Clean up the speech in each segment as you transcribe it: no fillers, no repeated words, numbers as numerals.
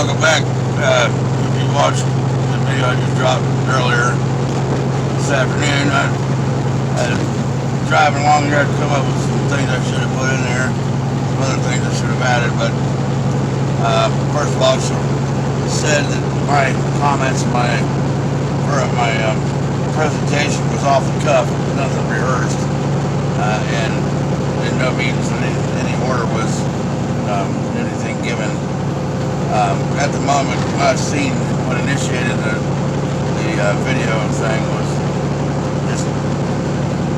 welcome back. You watched the video I just dropped earlier this afternoon. I was driving along here to come up with some things I should have put in there, some other things I should have added, but first of all, I said that my comments, my presentation was off the cuff, nothing rehearsed, and in no means any order was anything given. At the moment, what I seen what initiated the video thing was just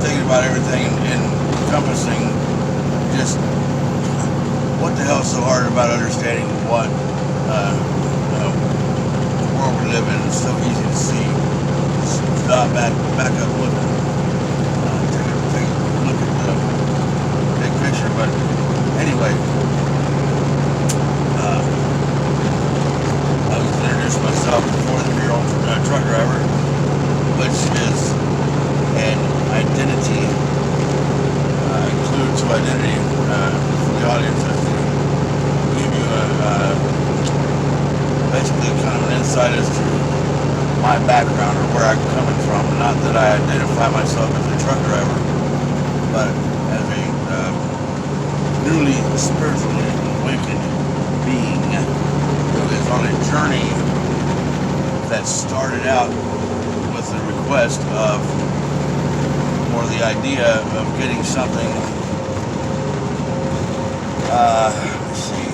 thinking about everything and encompassing just what the hell is so hard about understanding what the world we live in. It's so easy to see. Stop, back up, look, take a look at the big picture. But anyway, I was introduced myself before the year-old truck driver, which is an identity, include to identity for the audience. I give you basically kind of an insight as to my background or where I'm coming from. Not that I identify myself as a truck driver, but as a newly spiritually awakened being who is on a journey that started out with the request of, or the idea of getting something, let's see,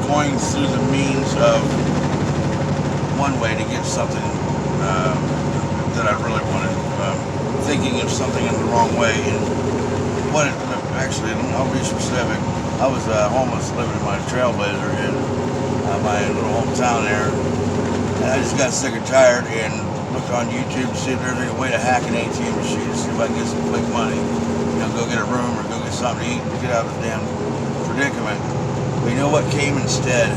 going through the means of one way to get something that I really wanted, thinking of something in the wrong way, and what it, actually, I'll be specific. I was homeless living in my Trailblazer in my little hometown there, and I just got sick and tired and looked on YouTube to see if there's any way to hack an ATM machine, to see if I can get some quick money, go get a room or go get something to eat and get out of this damn predicament. But you know what came instead?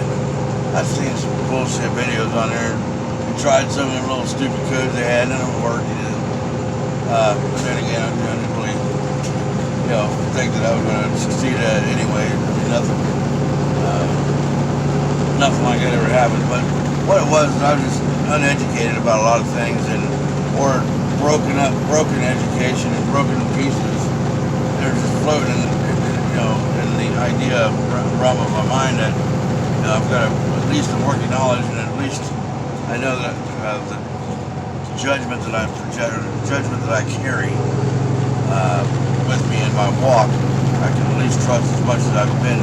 I've seen some bullshit videos on there. I tried some of them little stupid codes they had, and it worked. But then again, I didn't really, think that I was going to succeed at it anyway. I mean, nothing like that ever happened. But what it was, I was just uneducated about a lot of things, or broken education and broken pieces. They're just floating, in the idea realm of my mind that I've got at least a working knowledge, and at least I know that the judgment that I carry with me in my walk, I can at least trust as much as I've been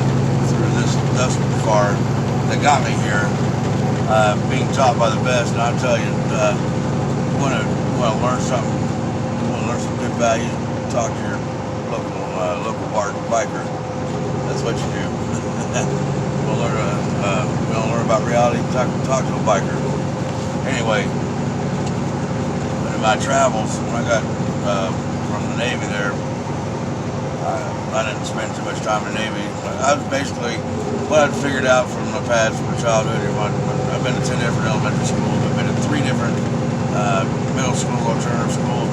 through this thus far that got me here, being taught by the best. And I'll tell you, you want to learn something, you want to learn some good values, talk to your local biker. That's what you do. We'll learn about reality, talk to a biker. Anyway, in my travels, when I got from the Navy there, I didn't spend too much time in the Navy. I was basically, what I'd figured out from my past, from childhood, I've been to 10 different elementary schools, I've been to 3 different middle school, alternative school,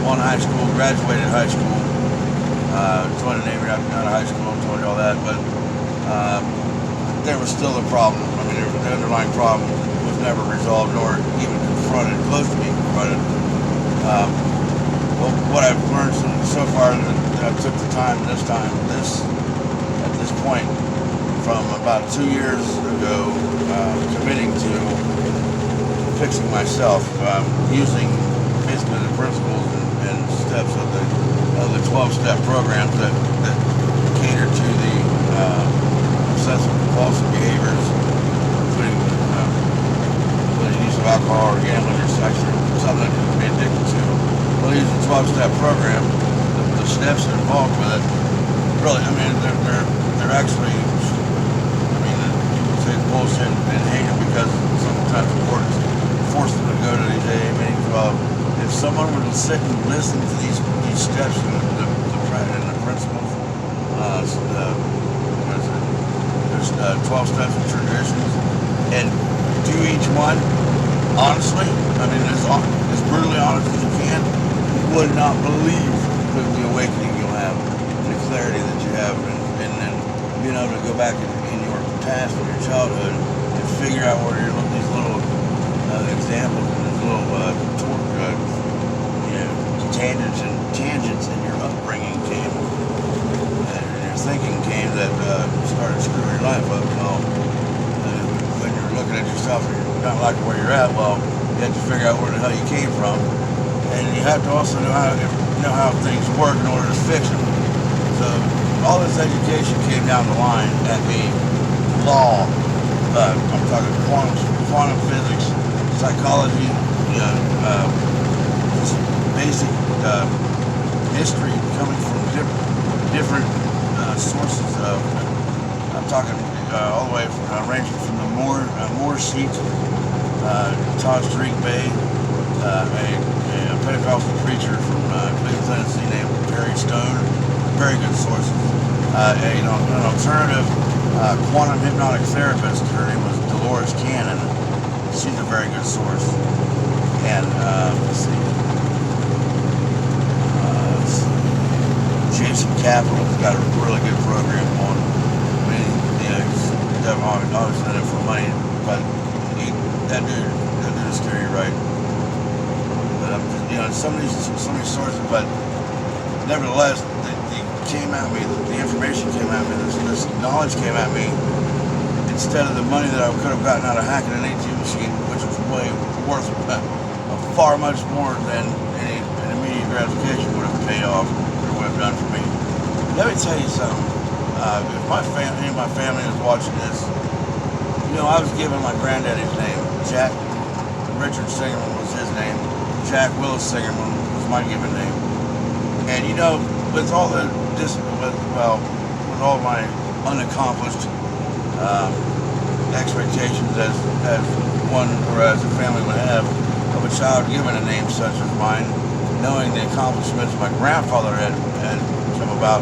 1 high school, graduated high school, joined the Navy out of high school, told you all that, but there was still a problem. I mean, the underlying problem was never resolved nor even confronted, close to being confronted. Well, what I've learned so far that I took the time at this point, from about 2 years ago, committing to fixing myself, using basically the principles and steps of the 12-step programs that cater to the obsessive compulsive behaviors, including the use of alcohol or gambling or sex or something that you can be addicted to. Well, using the 12-step program, the steps involved with it, really, I mean, they're actually, I mean, people say it's bullshit and hate it because sometimes the courts force them to go to these AA meetings. Well, if someone were to sit and listen to these steps and the principles, there's 12 steps of traditions, and do each one honestly, I mean, as brutally honest as you can, you would not believe the awakening you'll have, and the clarity that you have, and then being able to go back in your past and your childhood and figure out where these little examples and these little tangents in your upbringing came, and your thinking came that started screwing your life up. Well, when you're looking at yourself and you're not liking where you're at, well, you have to figure out where the hell you came from, and you have to also know how things work in order to fix them. So all this education came down the line at me. Law, I'm talking quantum physics, psychology, just basic history coming from different sources of. I'm talking all the way from ranging from the Moore seat, Todd Street Bay, a Pentecostal preacher from Cleveland, Tennessee named Perry Stone. Very good sources. An alternative quantum hypnotic therapist. Her name was Dolores Cannon. She's a very good source. And let's see. Jason Capital's got a really good program on. I mean, he's obviously in it for money, but that dude is scary, right? But some of these sources, but nevertheless, they came at me. The information came at me. This knowledge came at me. Instead of the money that I could have gotten out of hacking an ATM machine, which was way worth far much more than any immediate gratification would have paid off or would have done for me. Let me tell you something. If any of my family is watching this, I was given my granddaddy's name. Jack Richard Singerman was his name. Jack Willis Singerman was my given name. And with all with all my unaccomplished expectations as one or as a family would have of a child given a name such as mine, knowing the accomplishments my grandfather had come about.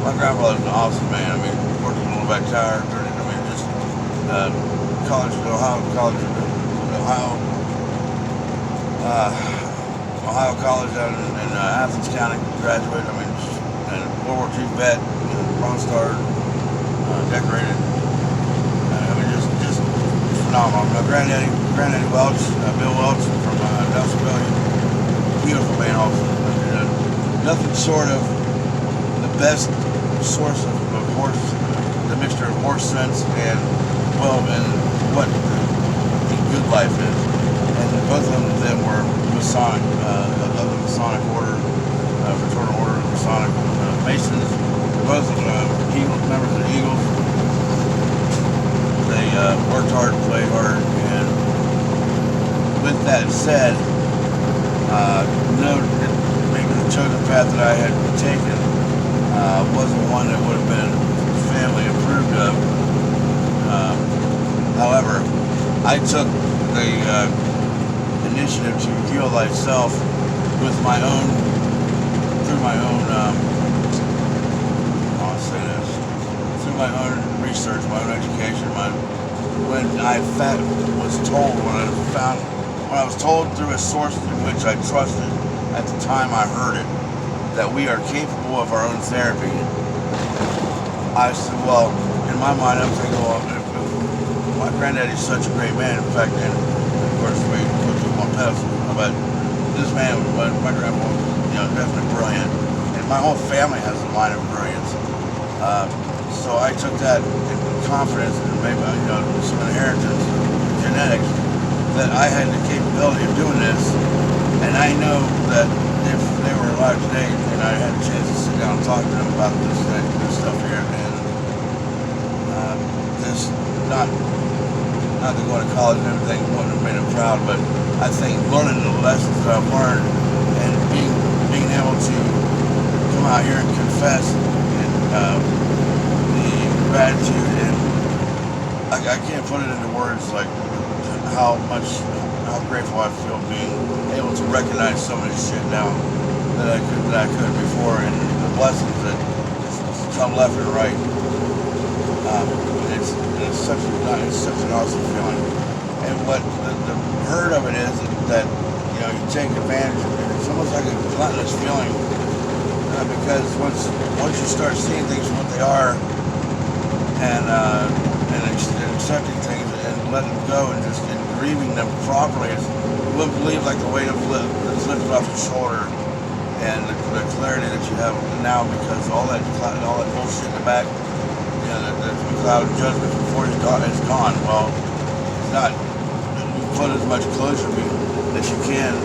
My grandfather was an awesome man. I mean, worked in Little Back Tower, just Ohio College out in Athens County, graduate. I mean, and World War II vet, Bronze Star, decorated. Just phenomenal. My granddaddy Welch, Bill Welch from Australia, beautiful man also. Nothing short of the best source of horse, the mixture of horse sense and what the good life is. And both of them were Masonic, of the Masonic order, fraternal order of Masonic Masons. Both members of the Eagles. They worked hard, played hard, and with that said, maybe the chosen path that I had taken wasn't one that would have been family approved of. However, I took the initiative to heal thyself with my own, through my own, through my own research, my own education, when I was told through a source in which I trusted at the time I heard it, that we are capable of our own therapy. I said, well, in my mind, I'm thinking, well, if my granddaddy's such a great man. In fact, and of course, we put him on pedestal, but this man, my grandpa, was, definitely brilliant, and my whole family has a line of brilliance. So I took that confidence and maybe, some inheritance, genetics, that I had the capability of doing this, and I know that if they were alive today and I had a chance to sit down and talk to them about this stuff here, and this, not to go to college and everything wouldn't have made them proud, but I think learning the lessons that I've learned and being able to come out here and confess and the gratitude, and I can't put it into words like how grateful I feel being able to recognize some of this shit now that I could before, and the blessings that come left and right. It's such an awesome feeling. And what the hurt of it is that you take advantage of it. It's almost like a gluttonous feeling, because once you start seeing things for what they are, and accepting things and letting them go and just grieving them properly. You wouldn't believe like the weight of that's lifted off your shoulder and the clarity that you have now, because all that bullshit in the back, you know, the cloud of judgment before it's gone. Well, it's not. You put as much closure as you can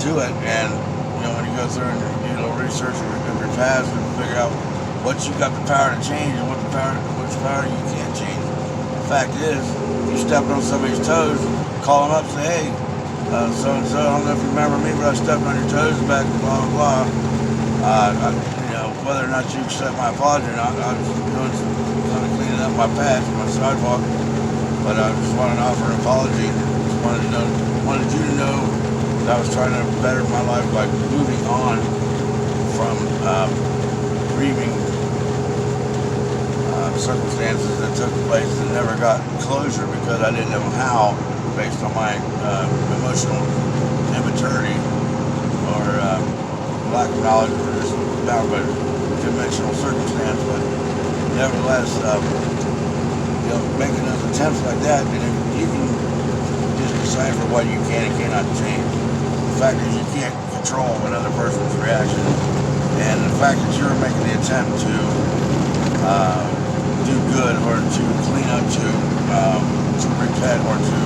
to it, and you know, when you go through and you do a little research of your past and figure out what you got the power to change and which power you can't change. The fact is, if you step on somebody's toes, call them up and say, hey, so-and-so, I don't know if you remember me, but I stepped on your toes back, blah, blah, blah. You know, whether or not you accept my apology or not, I was doing some kind of cleaning up my path, my sidewalk, but I just wanted to offer an apology. Just wanted you to know that I was trying to better my life by moving on from grieving circumstances that took place and never got closure because I didn't know how, based on my emotional immaturity or lack of knowledge, or just down by conventional circumstance. But nevertheless, you know, making those attempts like that, and you can just decipher what you can and cannot change. The fact is, you can't control another person's reaction, and the fact that you're making the attempt to do good or to clean up, to repent, or to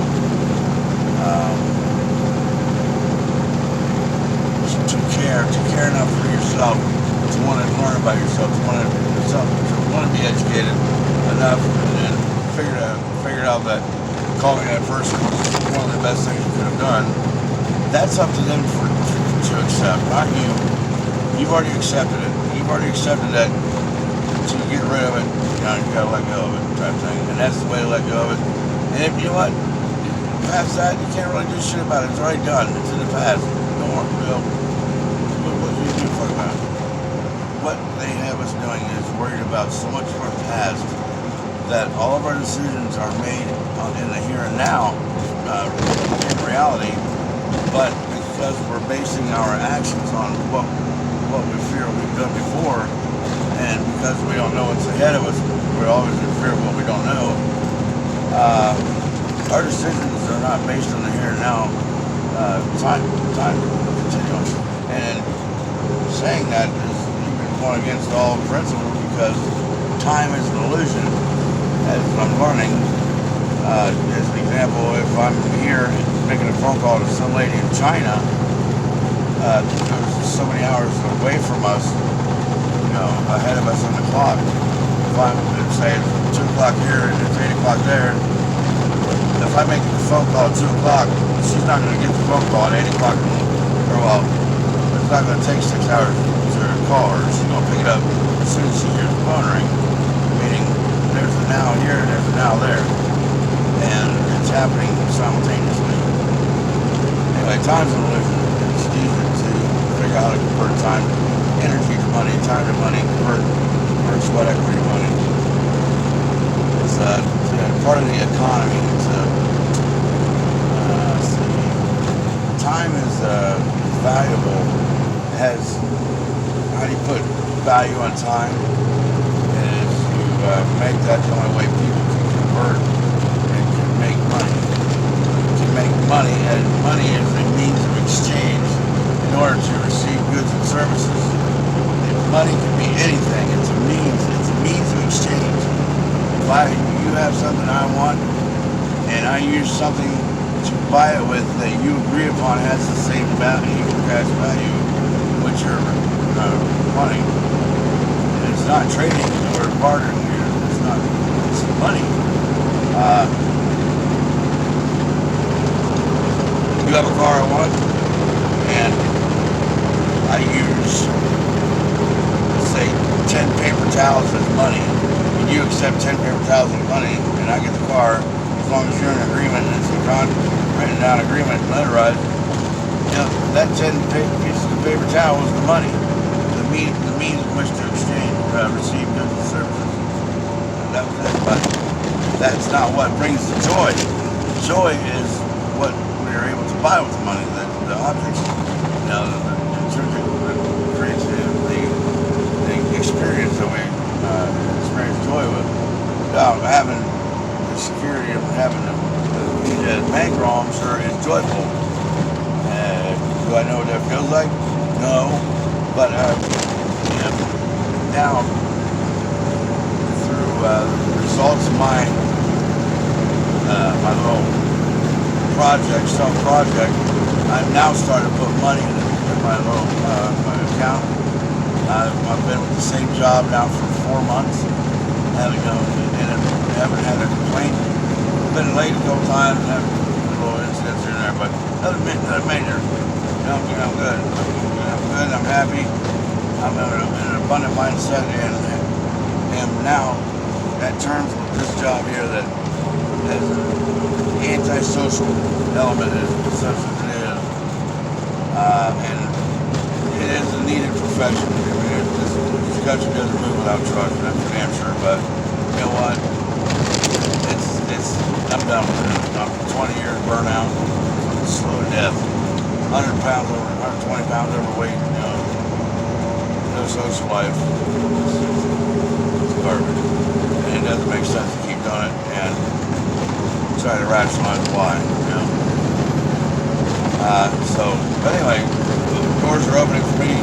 care enough for yourself, to want to learn about yourself, to want to be educated enough, and figured out that calling that person was one of the best things you could have done. That's up to them to accept, not you. You've already accepted it. You've already accepted that. To get rid of it, you know, you gotta let go of it, type thing. And that's the way to let go of it. And if you know what, past that, you can't really do shit about it. It's already done. It's in the past. No more. What do you do fuck about it? What they have us doing is worried about so much of our past that all of our decisions are made in the here and now, in reality. But because we're basing our actions on what we fear we've done before, and because we don't know what's ahead of us, we're always in fear of what we don't know. Our decisions are not based on the here and now, time continuum. And saying that is even going against all principle, because time is an illusion. As I'm learning, as an example, if I'm here making a phone call to some lady in China, there's so many hours away from us, ahead of us on the clock. If I'm, say, it's 2 o'clock here and it's 8 o'clock there, if I make the phone call at 2 o'clock, she's not going to get the phone call at 8 o'clock, or well, it's not going to take 6 hours to call her. She's going to pick it up as soon as she hears the phone ring, meaning there's a now here and there's a now there, and it's happening simultaneously. Anyway, time's an illusion. It's easy to figure out how to convert time, energy to money, time to money, convert sweat equity to money. It's part of the economy. Time is valuable. It has, how do you put value on time? Is you make that the only way people can convert and can make money. Can make money, and money is a means of exchange in order to receive goods and services. Money can be anything. It's a means of exchange. If you have something I want, and I use something to buy it with that you agree upon has the same value, cash value, which you're wanting. And it's not trading or bartering here. It's money. You have a car I want, and I use, say, 10 paper towels as money, and you accept 10 paper towels as money, and I get the car, as long as you're in agreement and it's a written down agreement, notarized, that 10 pieces of paper towel is the money, the means in which to exchange, receive goods and services. That was it. But that's not what brings the joy. Joy is what we are able to buy with the money, the objects, the intrinsic, the experience that we experience joy with, without having the security of having to eat at bankroll, I'm sure, is joyful. Do I know what that feels like? No. But now, through the results of my little project, self-project, I've now started to put money in my little my account. I've been with the same job now for 4 months. Haven't had a complaint. Been late a couple times, and have little incidents here and there, but nothing major. I'm good. I'm good. I'm happy. I'm in an abundant mindset, and am now at terms with this job here that has an antisocial element as such as it is, and it is a needed profession. I mean, this country doesn't move without trucks, that's for damn sure. But you know what? I'm done with it. I'm 20 years burnout, slow to death. 100 pounds over, 120 pounds overweight. You know, no social life. It's garbage, and it doesn't make sense to keep doing it and try to rationalize why. You know. But anyway, doors are opening for me.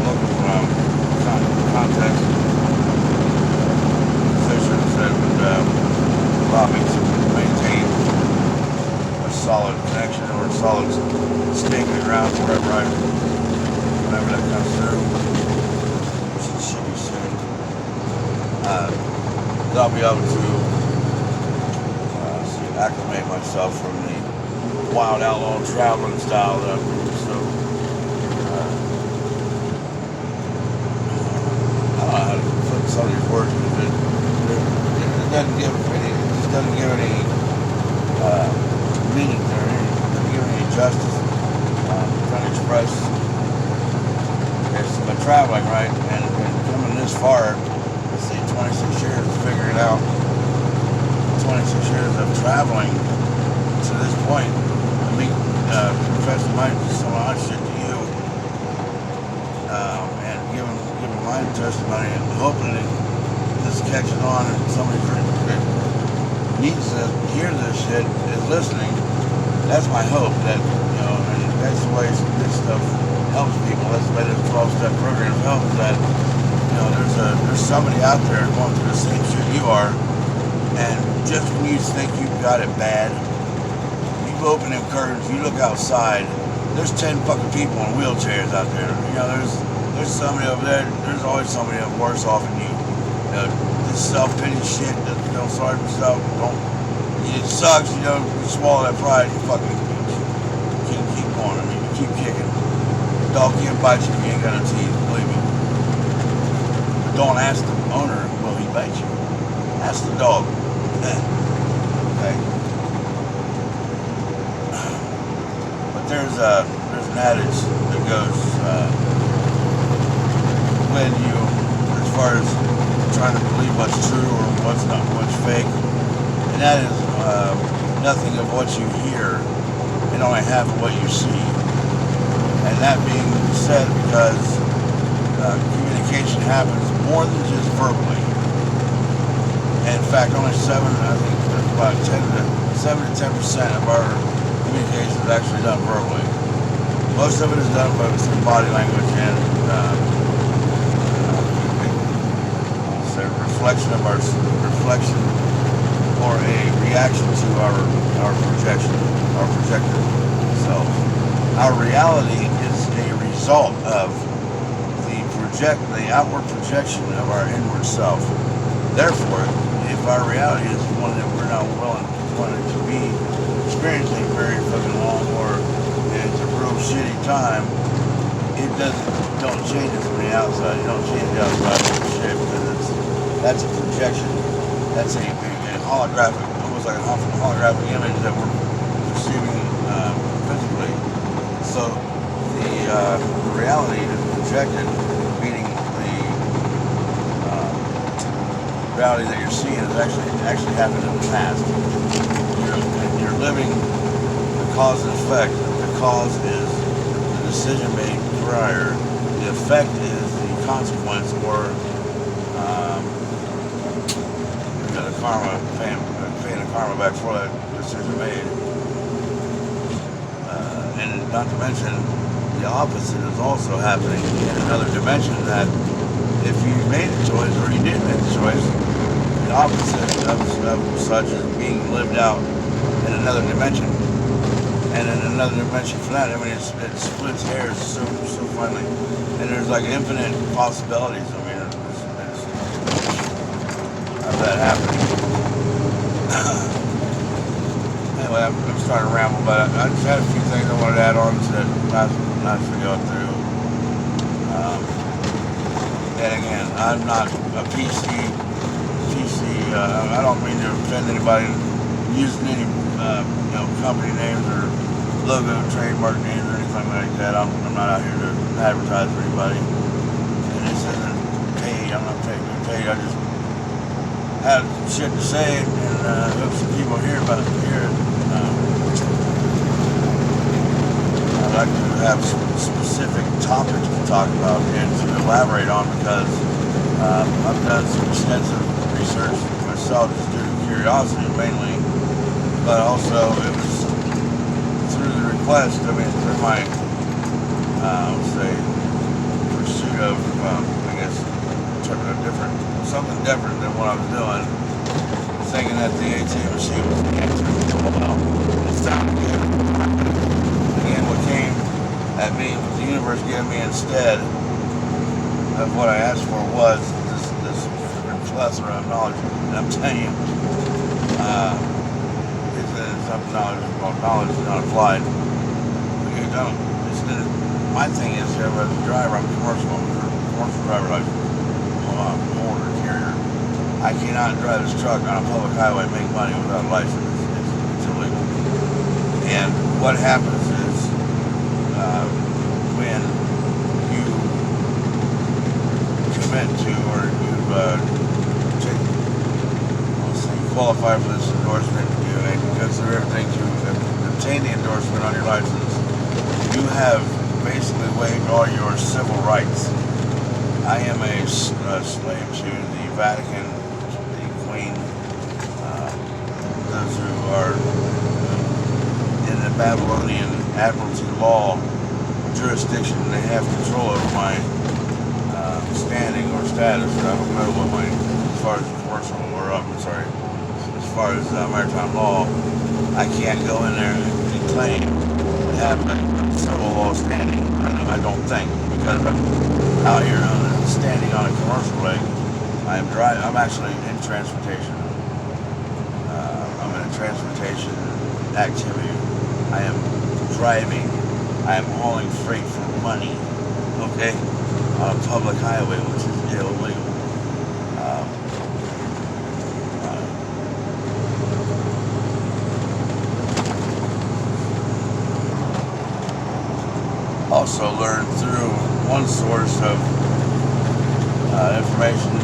Local context positions that would allow me to maintain a solid connection or a solid stake in the ground whenever that comes through, which it should be soon. I'll be able to acclimate myself from the wild outlaw traveling style that I'm so I don't know how to put some of these words because it doesn't give any, it just doesn't give any meaning to it. It doesn't give any justice. Trying to express it's by traveling, right, and coming this far. Let's see, 26 years to figure it out. 26 years of traveling to this point. Confessing some of my shit to you, and giving my testimony, and hoping that this catches on and somebody that needs to hear this shit is listening. That's my hope, that, you know, and that's the way this stuff helps people. That's the way this 12-step program helps, that, you know, there's somebody out there going through the same shit you are, and just when you think you've got it bad, you open them curtains, you look outside, there's 10 fucking people in wheelchairs out there. You know, there's somebody over there, there's always somebody worse off than you. You know, this self-pity shit, that you know, sorry for yourself, it sucks, you know, you swallow that pride, you fucking keep going, I mean, you keep kicking. The dog can't bite you if you ain't got no teeth, believe me. But don't ask the owner, will he bite you? Ask the dog. Okay. There's an adage that goes when you, as far as trying to believe what's true or what's not, what's fake, and that is nothing of what you hear and only half of what you see. And that being said, because communication happens more than just verbally. And in fact, only 7 to 10% of our communication is actually done verbally. Most of it is done through body language and reflection or a reaction to our projection, our projected self. Our reality is a result of the outward projection of our inward self. Therefore, if our reality is one that we're not wanting to be experiencing very fucking long, or it's a real shitty time, it don't change us from the outside. You don't change the outside of the shit, because that's a projection. That's a holographic, almost like a holographic image that we're perceiving physically. So the reality is projected, meaning the reality that you're seeing is actually happened in the past. You're living the cause and effect. The cause is the decision made prior. The effect is the consequence, or the karma, paying the karma back for that decision made. And not to mention, the opposite is also happening in another dimension, that if you made a choice, or you did make a choice, the opposite of such is being lived out in another dimension. And in another dimension for that, I mean, it splits hairs so finely. And there's like infinite possibilities. I mean, it's of that happening. Anyway, I'm starting to ramble, but I just had a few things I wanted to add on to that last video through. And again, I'm not a PC. I don't mean to offend anybody using any company names or logo, trademark names or anything like that. I'm not out here to advertise for anybody. And this isn't paid. I'm not taking paid. I just have shit to say, and hope some people hear it. I'd like to have some specific topics to talk about and to elaborate on, because I've done some extensive research myself, just due to curiosity mainly, but also it was through the request, I mean, through my, pursuit of, something different than what I was doing, thinking that the ATM machine was the answer. Well, it sounded good. Again, what came at me, what the universe gave me instead of what I asked for, was this plethora of knowledge. And I'm telling you, it's some knowledge is not applied. You don't. My thing is, as a driver, I'm a commercial driver license. Holder, carrier. I cannot drive this truck on a public highway and make money without a license. It's illegal. And what happens is, when you commit to, or you qualify for this endorsement, because of everything to obtain the endorsement on your license, you have basically waived all your civil rights. I am a slave to the Vatican, the Queen, those who are in the Babylonian Admiralty law jurisdiction. They have control over my standing or status. I don't know what my, as far as commercial, or as far as maritime law, I can't go in there and claim to have a civil law standing. I don't think, because I'm out here standing on a commercial leg. I'm actually in transportation. I'm in a transportation activity. I am driving. I am hauling freight for money. Okay, on a public highway, which is illegal. Also learned through one source of information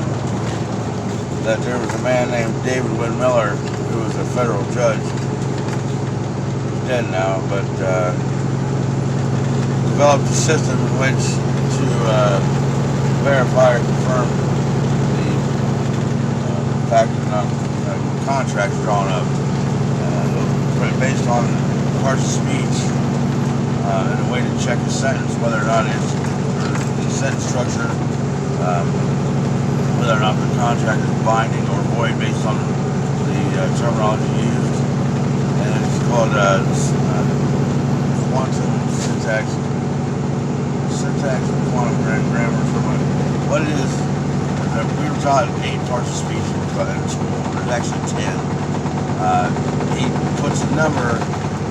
that there was a man named David Wynn Miller, who was a federal judge. He's dead now, but developed a system in which to verify or confirm the fact that contracts drawn up based on parts of speech, and a way to check a sentence, whether or not it's the sentence structure, whether or not the contract is binding or void based on the terminology used. And it's called quantum syntax, quantum grammar. What it is, we were taught 8 parts of speech in school. There's actually 10. He puts a number,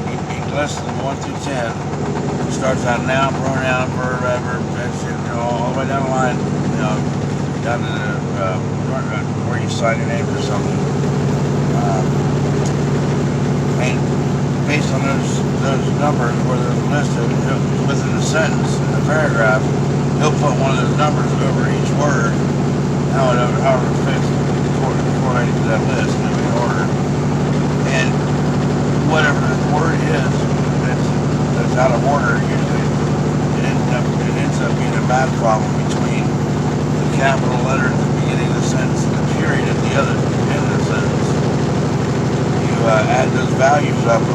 he lists them 1 through 10. Starts out noun, pronoun, verb, adverb, all the way down the line, down to where you sign your name or something. And based on those numbers where they're listed within a sentence, in a paragraph, he'll put one of those numbers over each word, however it fits according to that list in order. And whatever the word is, that's out of order, usually it ends up being a math problem between the capital letter at the beginning of the sentence and the period at the end of the sentence. add those values up, the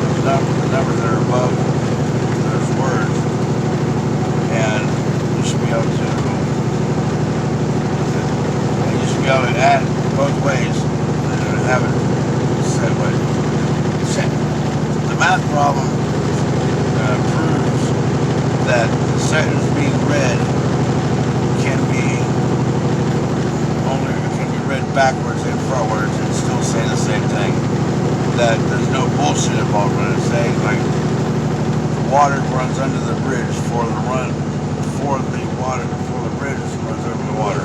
numbers that are above those words, and you should be able to. You should be able to add both ways and have it set way. The math problem proves that the sentence being read can be read backwards and frontwards and still say the same thing. That there's no bullshit involved when it's saying like the water runs under the bridge for the bridge runs over the water.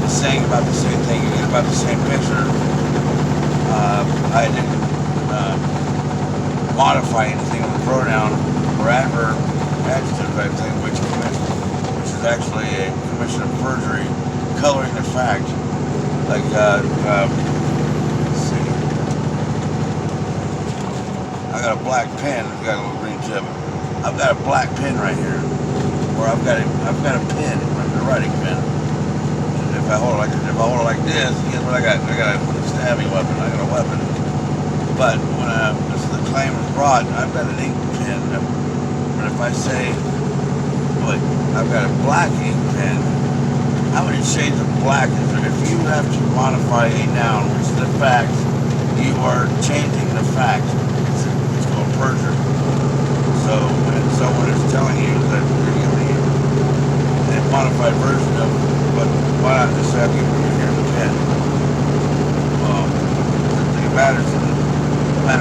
It's saying about the same thing. You get about the same picture. I didn't modify anything with the pronoun or adverb, adjective type thing, which is actually a commission of perjury, coloring the fact. Like, let's see. I got a black pen. It's got a little green tip. I've got a black pen right here, or I've got a pen, a writing pen. And if I hold it like this, guess what I got? I got a stabbing weapon. I got a weapon. But when the claim is brought, I've got an ink pen. But if I say, look, I've got a black ink pen. How many shades of black is there? If you have to modify a noun, which is a fact, you are changing the fact. It's called perjury. So when someone is telling you that they're giving you a modified version of, but why not just have you here in the pen? Well, it matters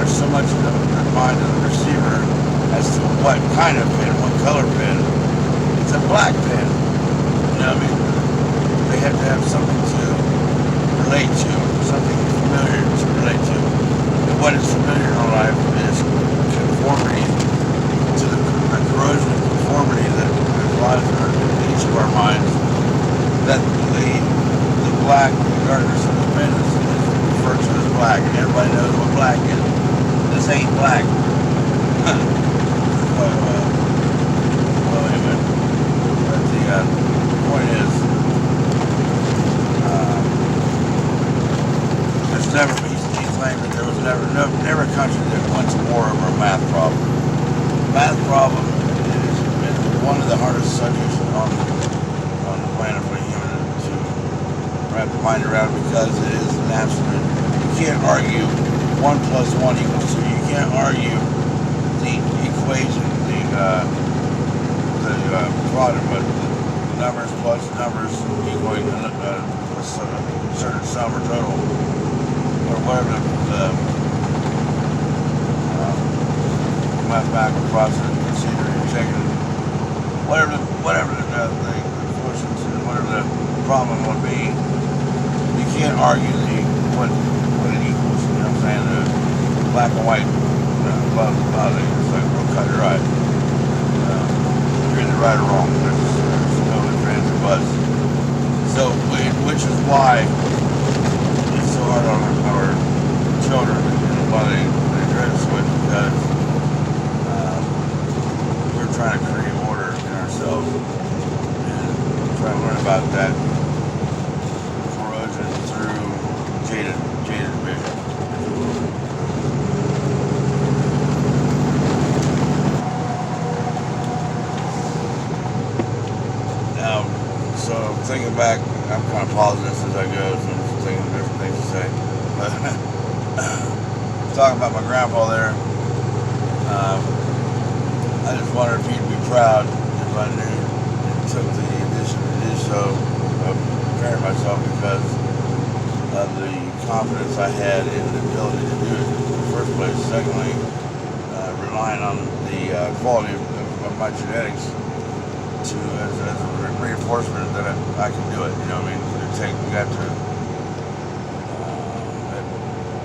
so much in the mind of the receiver as to what kind of pen, what color pen. It's a black pen. You know what I mean? They have to have something to relate to, something familiar to relate to. And what is familiar in our life is conformity to the corrosion of conformity that lies in each of our minds. That the black, regardless of the pen, is referred to as black, and everybody knows what black is. This ain't black. Well, anyway, but the point is, he claimed that there was never a country that went to war over a math problem. Math problem is one of the hardest subjects on the planet for a human to wrap their mind around, because it is an absolute. You can't argue 1 + 1 = 2. You can't argue the equation, the product, but numbers plus numbers equaling a certain sum or total, or whatever the mathematical process procedure you're taking, whatever the quotients and whatever the problem would be, you can't argue what it equals. You know what I'm saying? The black and white, it's like real cut and dry. You're either right or wrong. There's no ifs, ands, or buts. So, which is why it's so hard on our children, and why they dread to switch, because we're trying to create order in ourselves and try to learn about that corrosion through jaded vision. Now, so thinking back, I'm kind of pausing this as I go, so I'm just thinking of different things to say. But talking about my grandpa there, I just wondered if he'd be proud if I knew and took the initiative to do so, of preparing myself, because of the confidence I had in the ability to do it in the first place. Secondly, relying on the quality of my genetics as a reinforcement that I can do it. You know what I mean? You got to. It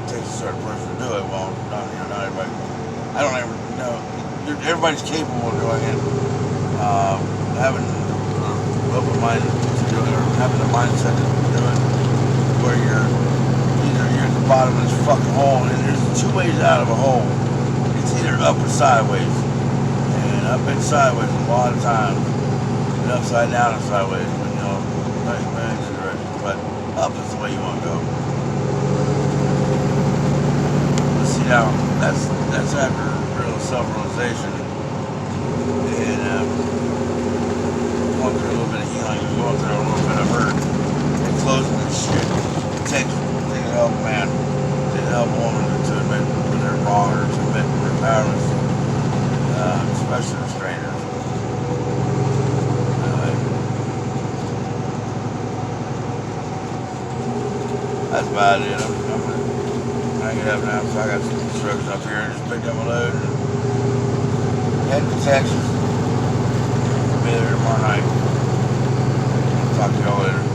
takes a certain person to do it. Well, not everybody. I don't ever know. Everybody's capable of doing it. Having the open mind to do it, or having the mindset to do it, where you're at the bottom of this fucking hole, and there's 2 ways out of a hole. It's either up or sideways, and I've been sideways a lot of times, and upside down and sideways, but right direction. But up is the way you want to go. Let's see now. that's after real self-realization and going through a little bit of healing and going through a little bit of hurt and closing this shit. It takes a help man, it takes a help woman to admit when they're wrong or to admit when they're powerless, especially the strangers. That's about it. I'm gonna hang it up now. So I got some construction up here and just picked up my load and heading to Texas. I'll be there tomorrow night. I'll talk to y'all later.